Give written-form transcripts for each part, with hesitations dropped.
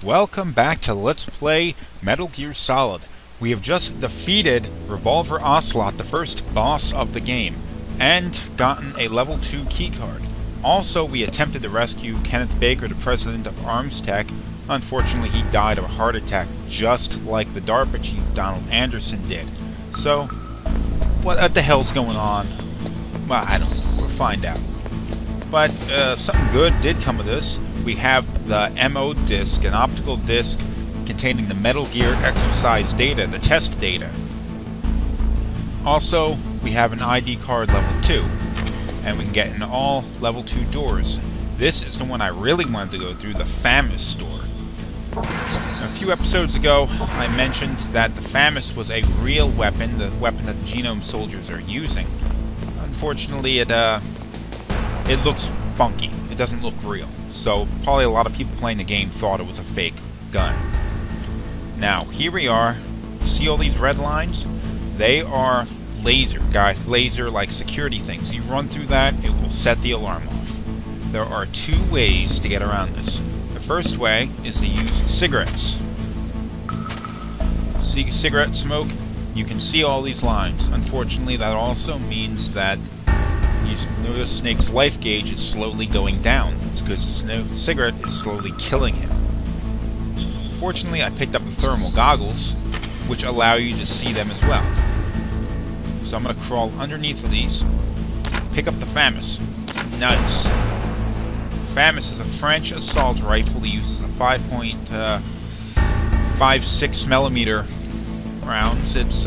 Welcome back to Let's Play Metal Gear Solid. We have just defeated Revolver Ocelot, the first boss of the game, and gotten a level 2 keycard. Also, we attempted to rescue Kenneth Baker, the president of Arms Tech. Unfortunately, he died of a heart attack, just like the DARPA chief Donald Anderson did. So, what the hell's going on? Well, I don't know. We'll find out. But something good did come of this. We have the MO disc, an optical disc containing the Metal Gear exercise data, the test data. Also, we have an ID card level 2, and we can get in all level 2 doors. This is the one I really wanted to go through, the FAMAS door. A few episodes ago, I mentioned that the FAMAS was a real weapon, the weapon that the Genome soldiers are using. Unfortunately, it looks funky. It doesn't look real. So probably a lot of people playing the game thought it was a fake gun. Now, here we are. See all these red lines? They are laser like security things. You run through that, it will set the alarm off. There are two ways to get around this. The first way is to use cigarettes. See cigarette smoke? You can see all these lines. Unfortunately, that also means that you notice Snake's life gauge is slowly going down. It's because the cigarette is slowly killing him. Fortunately, I picked up the thermal goggles, which allow you to see them as well. So I'm going to crawl underneath of these, pick up the FAMAS. Nice. FAMAS is a French assault rifle that uses a 5.56 millimeter rounds. It's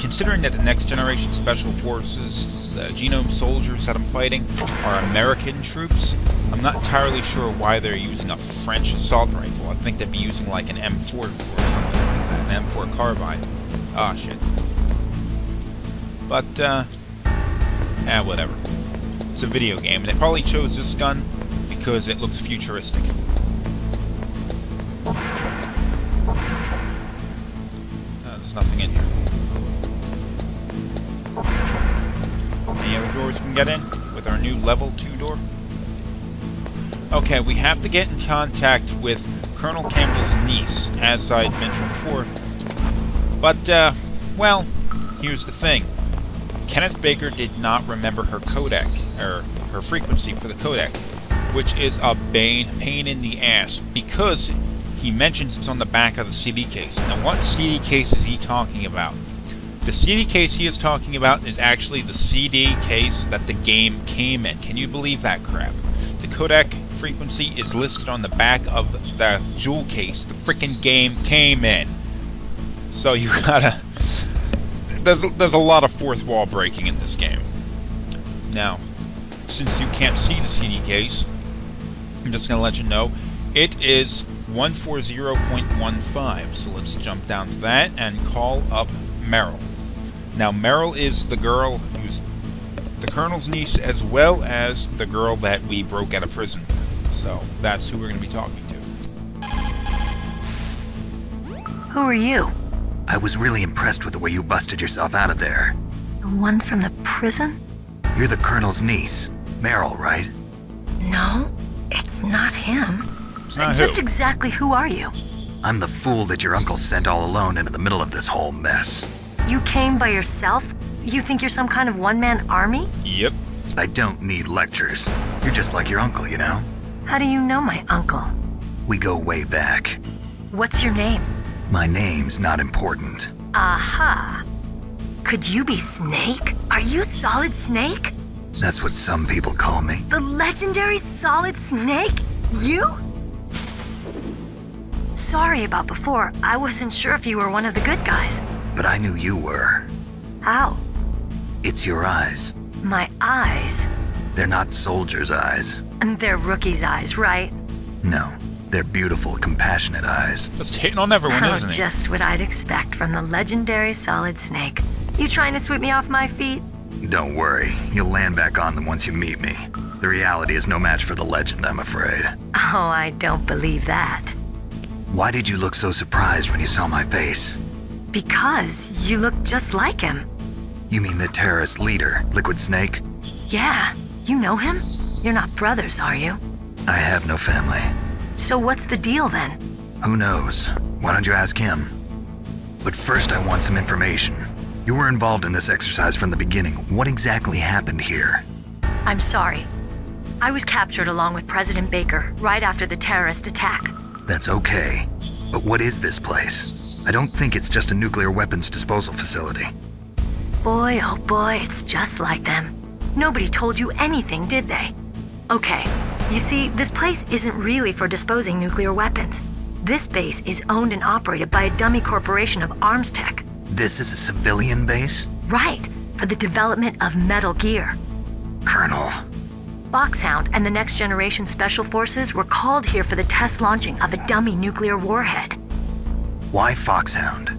considering that the next generation special forces, the Genome soldiers that I'm fighting, are American troops, I'm not entirely sure why they're using a French assault rifle. I think they'd be using like an M4 or something like that, an M4 carbine. Ah, shit. But, whatever. It's a video game, and they probably chose this gun because it looks futuristic. There's nothing in here. Any other doors we can get in with our new level 2 door? Okay, we have to get in contact with Colonel Campbell's niece, as I mentioned before. But, well, here's the thing. Kenneth Baker did not remember her codec, or her frequency for the codec, which is a pain in the ass, because he mentions it's on the back of the CD case. Now, what CD case is he talking about? The CD case he is talking about is actually the CD case that the game came in. Can you believe that crap? The codec frequency is listed on the back of the jewel case the frickin' game came in. So you gotta... There's a lot of fourth wall breaking in this game. Now, since you can't see the CD case, I'm just gonna let you know, it is 140.15. So let's jump down to that and call up Meryl. Now, Meryl is the girl who's the Colonel's niece, as well as the girl that we broke out of prison with. So that's who we're going to be talking to. Who are you? I was really impressed with the way you busted yourself out of there. The one from the prison? You're the Colonel's niece, Meryl, right? No, it's not him. It's not Just who? exactly who are you? I'm the fool that your uncle sent all alone into the middle of this whole mess. You came by yourself? You think you're some kind of one-man army? Yep. I don't need lectures. You're just like your uncle, you know? How do you know my uncle? We go way back. What's your name? My name's not important. Aha. Could you be Snake? Are you Solid Snake? That's what some people call me. The legendary Solid Snake? You? Sorry about before. I wasn't sure if you were one of the good guys. But I knew you were. How? It's your eyes. My eyes? They're not soldiers' eyes. And they're rookies' eyes, right? No, they're beautiful, compassionate eyes. Just hitting on everyone, Oh, isn't he? just what I'd expect from the legendary Solid Snake. You trying to sweep me off my feet? Don't worry, you'll land back on them once you meet me. The reality is no match for the legend, I'm afraid. Oh, I don't believe that. Why did you look so surprised when you saw my face? Because you look just like him. You mean the terrorist leader, Liquid Snake? Yeah, you know him? You're not brothers, are you? I have no family. So what's the deal then? Who knows? Why don't you ask him? But first I want some information. You were involved in this exercise from the beginning. What exactly happened here? I'm sorry. I was captured along with President Baker right after the terrorist attack. That's okay. But what is this place? I don't think it's just a nuclear weapons disposal facility. Boy, oh boy, it's just like them. Nobody told you anything, did they? Okay, you see, this place isn't really for disposing nuclear weapons. This base is owned and operated by a dummy corporation of arms tech. This is a civilian base? Right, for the development of Metal Gear. Colonel. Foxhound and the Next Generation Special Forces were called here for the test launching of a dummy nuclear warhead. Why Foxhound?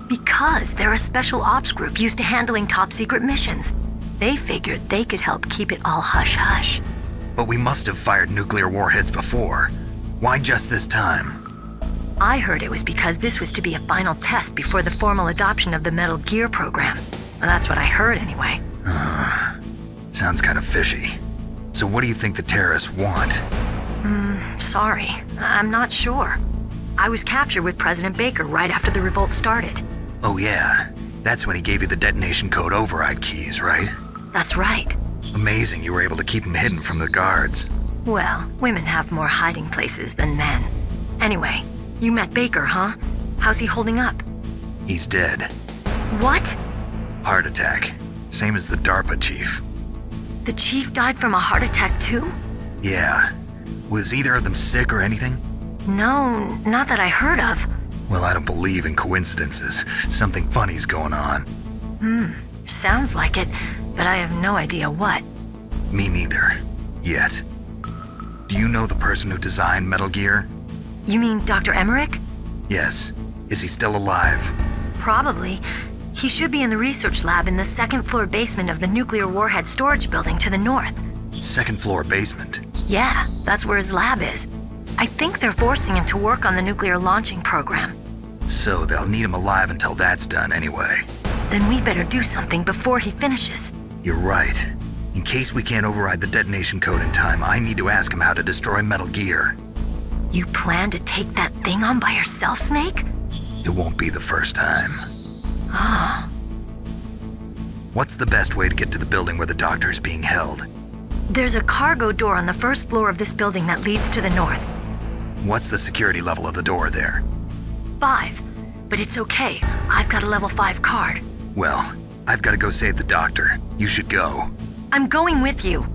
Because they're a special ops group used to handling top secret missions. They figured they could help keep it all hush-hush. But we must have fired nuclear warheads before. Why just this time? I heard it was because this was to be a final test before the formal adoption of the Metal Gear program. Well, that's what I heard anyway. Sounds kind of fishy. So what do you think the terrorists want? Sorry, I'm not sure. I was captured with President Baker right after the revolt started. Oh yeah, that's when he gave you the detonation code override keys, right? That's right. Amazing you were able to keep him hidden from the guards. Well, women have more hiding places than men. Anyway, you met Baker, huh? How's he holding up? He's dead. What? Heart attack. Same as the DARPA chief. The chief died from a heart attack too? Yeah. Was either of them sick or anything? No, not that I heard of. Well, I don't believe in coincidences. Something funny's going on. Sounds like it, but I have no idea what. Me neither. Yet. Do you know the person who designed Metal Gear? You mean Dr. Emmerich? Yes. Is he still alive? Probably. He should be in the research lab in the second floor basement of the nuclear warhead storage building to the north. Second floor basement. Yeah, that's where his lab is. I think they're forcing him to work on the nuclear launching program. So they'll need him alive until that's done anyway. Then we better do something before he finishes. You're right. In case we can't override the detonation code in time, I need to ask him how to destroy Metal Gear. You plan to take that thing on by yourself, Snake? It won't be the first time. Ah. What's the best way to get to the building where the doctor's being held? There's a cargo door on the first floor of this building that leads to the north. What's the security level of the door there? 5. But it's okay. I've got a level 5 card. Well, I've got to go save the doctor. You should go. I'm going with you.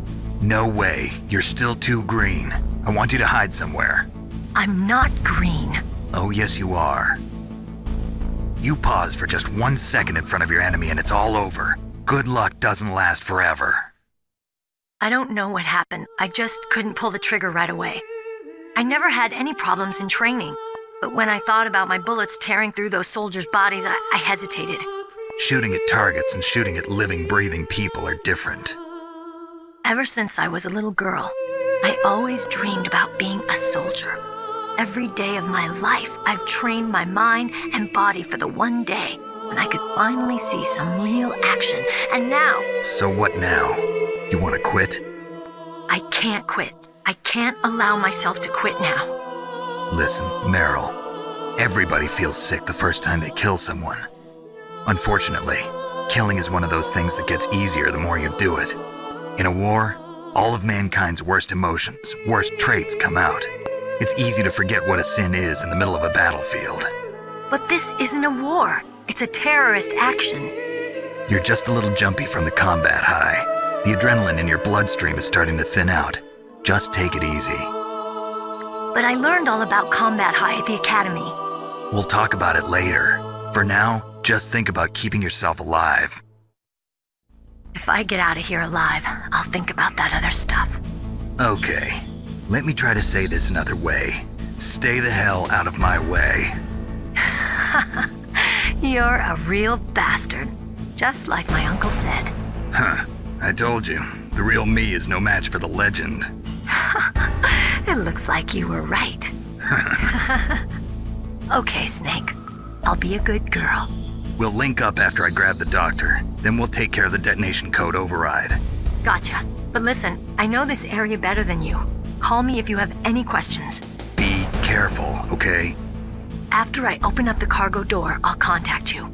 No way. You're still too green. I want you to hide somewhere. I'm not green. Oh, yes, you are. You pause for just 1 second in front of your enemy and it's all over. Good luck doesn't last forever. I don't know what happened. I just couldn't pull the trigger right away. I never had any problems in training, but when I thought about my bullets tearing through those soldiers' bodies, I hesitated. Shooting at targets and shooting at living, breathing people are different. Ever since I was a little girl, I always dreamed about being a soldier. Every day of my life, I've trained my mind and body for the one day when I could finally see some real action, and now... So what now? You want to quit? I can't quit. I can't allow myself to quit now. Listen, Meryl. Everybody feels sick the first time they kill someone. Unfortunately, killing is one of those things that gets easier the more you do it. In a war, all of mankind's worst emotions, worst traits come out. It's easy to forget what a sin is in the middle of a battlefield. But this isn't a war. It's a terrorist action. You're just a little jumpy from the combat high. The adrenaline in your bloodstream is starting to thin out. Just take it easy. But I learned all about combat high at the academy. We'll talk about it later. For now, just think about keeping yourself alive. If I get out of here alive, I'll think about that other stuff. Okay, let me try to say this another way. Stay the hell out of my way. You're a real bastard, just like my uncle said. Huh, I told you. The real me is no match for the legend. It looks like you were right. Okay, Snake. I'll be a good girl. We'll link up after I grab the doctor. Then we'll take care of the detonation code override. Gotcha. But listen, I know this area better than you. Call me if you have any questions. Be careful, okay? After I open up the cargo door, I'll contact you.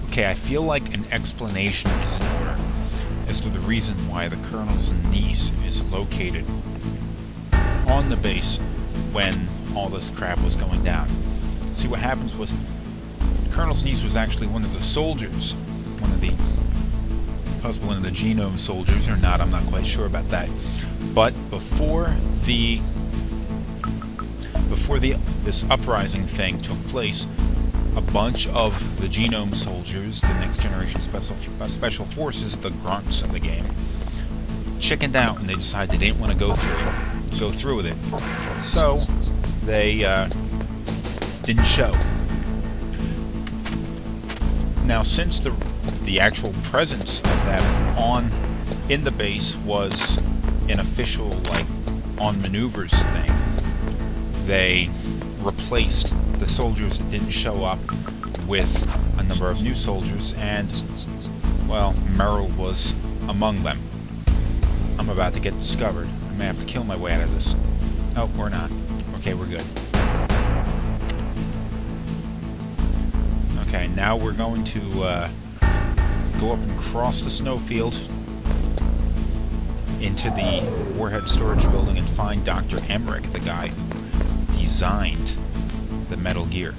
Okay, I feel like an explanation is in order as to the reason why the Colonel's niece is located on the base when all this crap was going down. See, what happens was Colonel's niece was actually one of the soldiers, possibly one of the genome soldiers or not, I'm not quite sure about that. But before this uprising thing took place, a bunch of the genome soldiers, the next generation special forces, the grunts of the game, chickened out and they decided they didn't want to go through with it. So they didn't show. Now, since the actual presence of them in the base was an official, like, on maneuvers thing, they replaced the soldiers that didn't show up with a number of new soldiers, and, well, Meryl was among them. I'm about to get discovered. I may have to kill my way out of this. Oh, we're not. Okay, we're good. Okay, now we're going to go up and cross the snowfield into the warhead storage building and find Dr. Emmerich, the guy who designed the Metal Gear.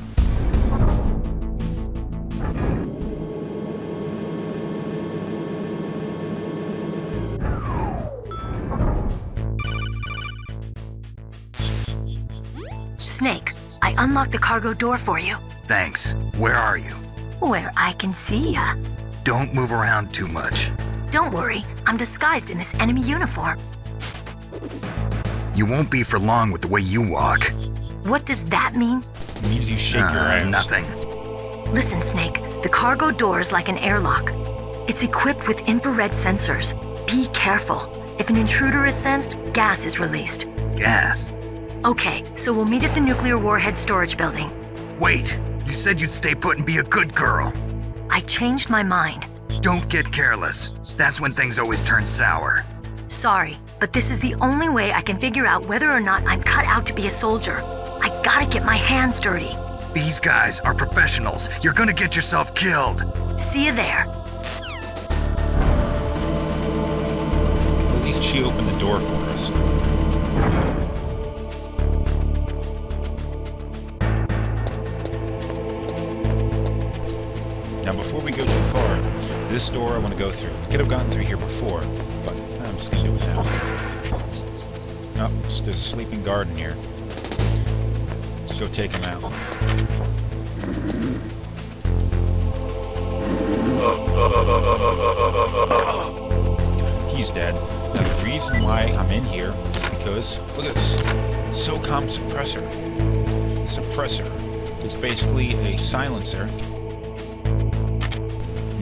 Snake, I unlocked the cargo door for you. Thanks. Where are you? Where I can see ya. Don't move around too much. Don't worry, I'm disguised in this enemy uniform. You won't be for long with the way you walk. What does that mean? It means you shake your ass. Nothing. Listen, Snake, the cargo door is like an airlock. It's equipped with infrared sensors. Be careful. If an intruder is sensed, gas is released. Gas? Okay, so we'll meet at the nuclear warhead storage building. Wait! You said you'd stay put and be a good girl. I changed my mind. Don't get careless. That's when things always turn sour. Sorry, but this is the only way I can figure out whether or not I'm cut out to be a soldier. I gotta get my hands dirty. These guys are professionals. You're gonna get yourself killed. See you there. At least she opened the door for us. Now, before we go too far, this door I want to go through. We could have gotten through here before, but I'm just going to do it now. Oh, there's a sleeping guard in here. Let's go take him out. He's dead. Now, the reason why I'm in here is because, look at this, SOCOM suppressor. It's basically a silencer.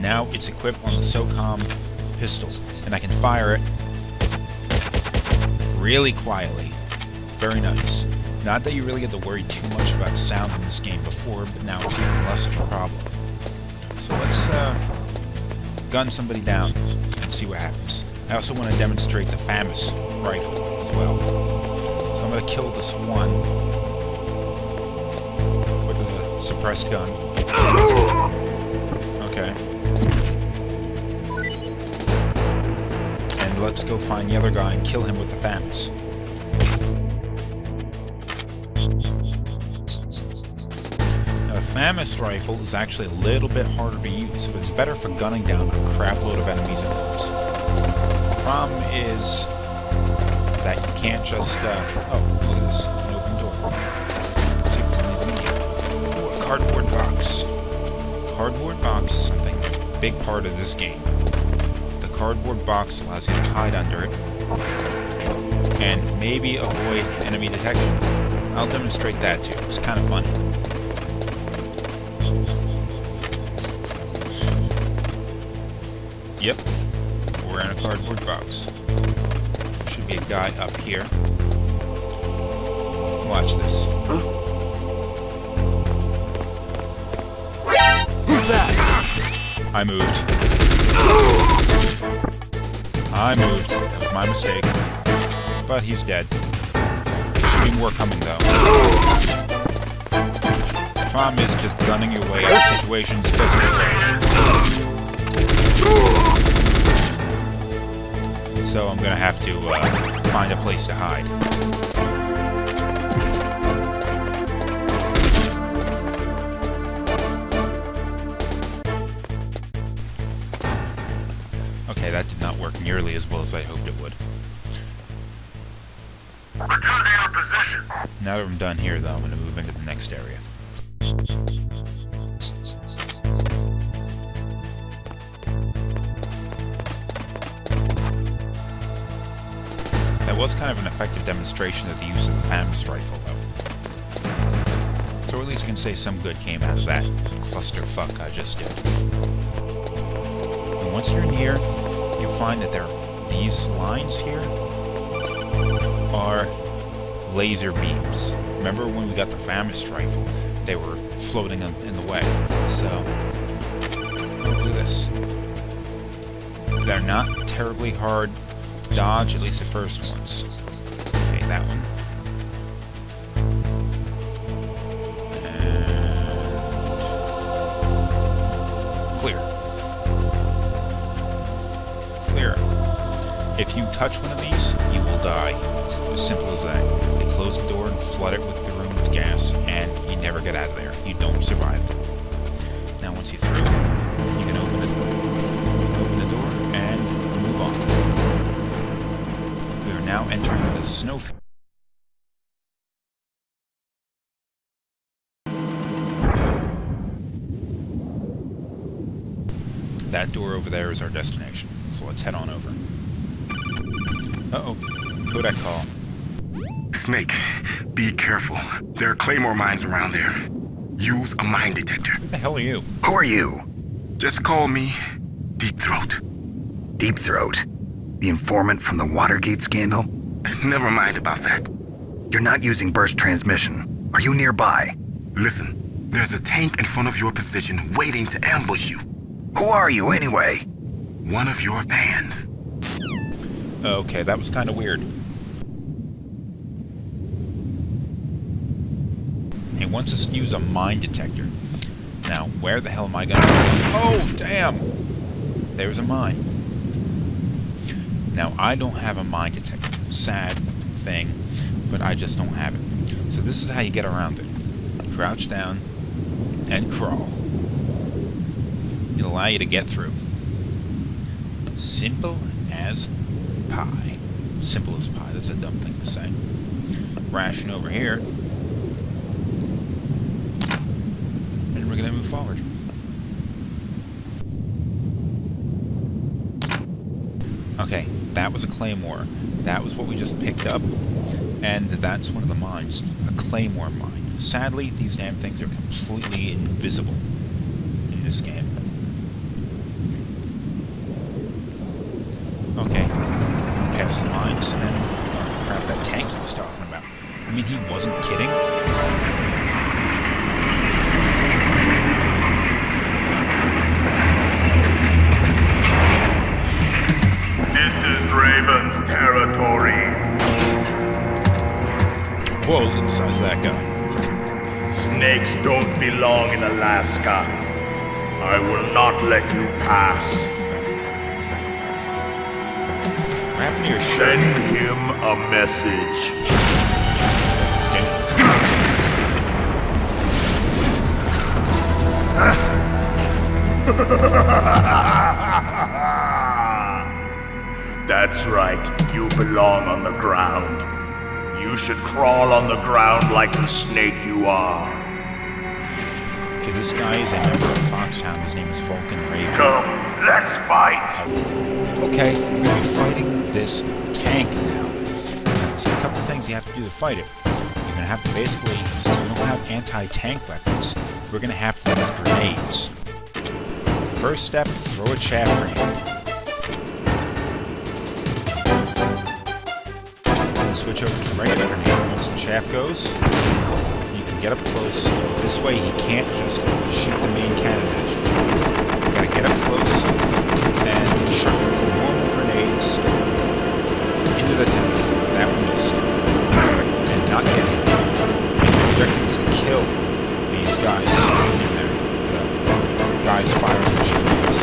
Now it's equipped on the SOCOM pistol, and I can fire it really quietly. Very nice. Not that you really get to worry too much about sound in this game before, but now it's even less of a problem. So let's gun somebody down and see what happens. I also want to demonstrate the famous rifle as well. So I'm going to kill this one with the suppressed gun. Okay. And let's go find the other guy and kill him with the FAMAS. Now, the FAMAS rifle is actually a little bit harder to use, but it's better for gunning down a crap load of enemies at once. The problem is that you can't just, oh, look at this, an open door. Oh, a cardboard box. Cardboard box is something a big part of this game. The cardboard box allows you to hide under it and maybe avoid enemy detection. I'll demonstrate that too. It's kind of funny. Yep, we're in a cardboard box. Should be a guy up here. Watch this. I moved. That was my mistake. But he's dead. There should be more coming, though. The problem is just gunning your way out of situations doesn't work. So I'm gonna have to find a place to hide. Okay, that did not work nearly as well as I hoped it would. Return to your position. Now that I'm done here, though, I'm going to move into the next area. That was kind of an effective demonstration of the use of the Famous Rifle, though. So at least I can say some good came out of that clusterfuck I just did. And once you're in here, you'll find that these lines here are laser beams. Remember when we got the Famous Rifle? They were floating in the way. So, we'll do this. They're not terribly hard to dodge, at least the first ones. Okay, that one. And clear. Clear. If you touch one of these, you will die. It's as simple as that. They close the door and flood it with the room with gas, and you never get out of there. You don't survive. Now, once you're through, you can open the door and move on. We are now entering the snowfield. That door over there is our destination, so let's head on over. Uh-oh. Kodak call. Snake, be careful. There are claymore mines around there. Use a mine detector. Who the hell are you? Who are you? Just call me Deep Throat. Deep Throat? The informant from the Watergate scandal? Never mind about that. You're not using burst transmission. Are you nearby? Listen, there's a tank in front of your position waiting to ambush you. Who are you anyway? One of your fans. Okay, that was kind of weird. He wants us to use a mine detector. Now, where the hell am I gonna go? Oh, damn! There's a mine. Now, I don't have a mine detector. Sad thing, but I just don't have it. So this is how you get around it. Crouch down and crawl. It'll allow you to get through. Simple as pie. Simple as pie. That's a dumb thing to say. Ration over here. And we're going to move forward. Okay, that was a claymore. That was what we just picked up. And that's one of the mines. A claymore mine. Sadly, these damn things are completely invisible in this game. Okay, past the mines, and crap, that tank he was talking about. I mean, he wasn't kidding. This is Raven's territory. Whoa, look at the size of that guy. Snakes don't belong in Alaska. I will not let you pass. What happened to your shirt? Send him a message. That's right, you belong on the ground. You should crawl on the ground like the snake you are. Okay, this guy is a member of Foxhound. His name is Vulcan Raven. Come, let's fight. Okay, we're going to be fighting this tank now. There's a couple of things you have to do to fight it. You're going to have to basically, since we don't have anti-tank weapons, we're going to have to use grenades. First step, throw a chaff grenade. Then switch over to regular grenade. Once the chaff goes, you can get up close. This way he can't just shoot the main cannon at you. You gotta get up close and chuck normal grenades into the tank. That we missed. And not get hit. The objective is to kill these guys in there. The guys firing machine guns.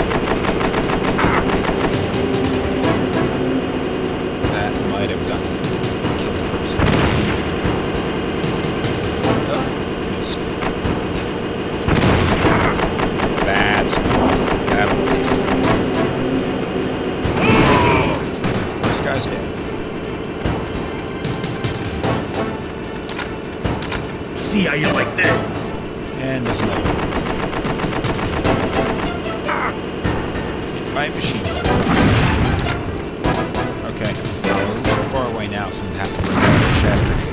That might have done it. Kill the first guy. Oh, missed. That's that'll take it. This guy's dead. See how you like that? And there's another one. Hit by a machine gun. Okay, we're a little too far away now, so I'm going to have to bring out a chaff grenade.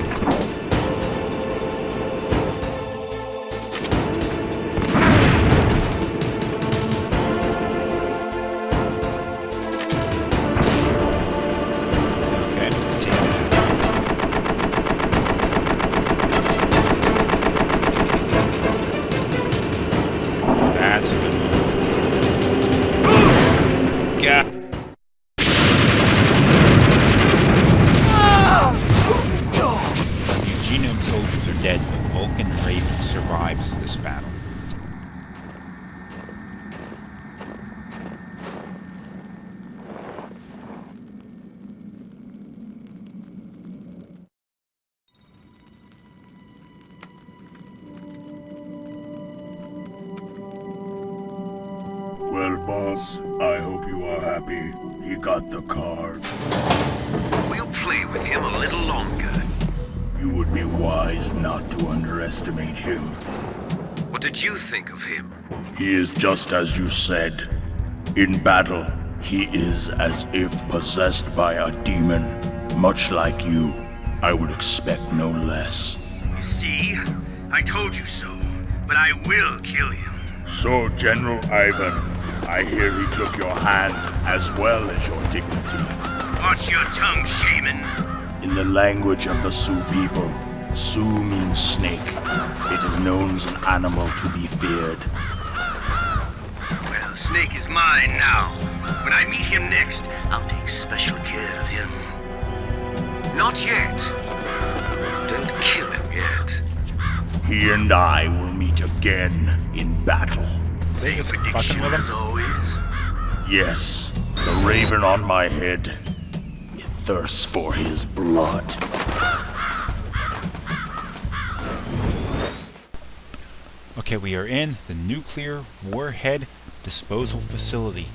Okay, take it out. That's a good one. God. These genome soldiers are dead, but Vulcan Raven survives this battle. Well, boss, I hope you are happy. He got the card. We'll play with him a little longer. You would be wise not to underestimate him. What did you think of him? He is just as you said. In battle, he is as if possessed by a demon. Much like you, I would expect no less. See? I told you so. But I will kill him. So, General Ivan, I hear he took your hand as well as your dignity. Watch your tongue, shaman. In the language of the Sioux people, Sioux means snake. It is known as an animal to be feared. Well, Snake is mine now. When I meet him next, I'll take special care of him. Not yet. Don't kill him yet. He and I will meet again in battle. They just fucking Prediction with as him. always. Yes, the raven on my head. It thirsts for his blood. Okay, we are in the nuclear warhead disposal facility.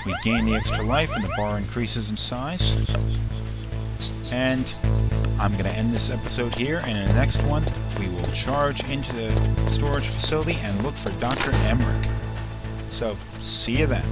We gain the extra life and the bar increases in size. And I'm going to end this episode here, and in the next one, we will charge into the storage facility and look for Dr. Emmerich. So, see you then.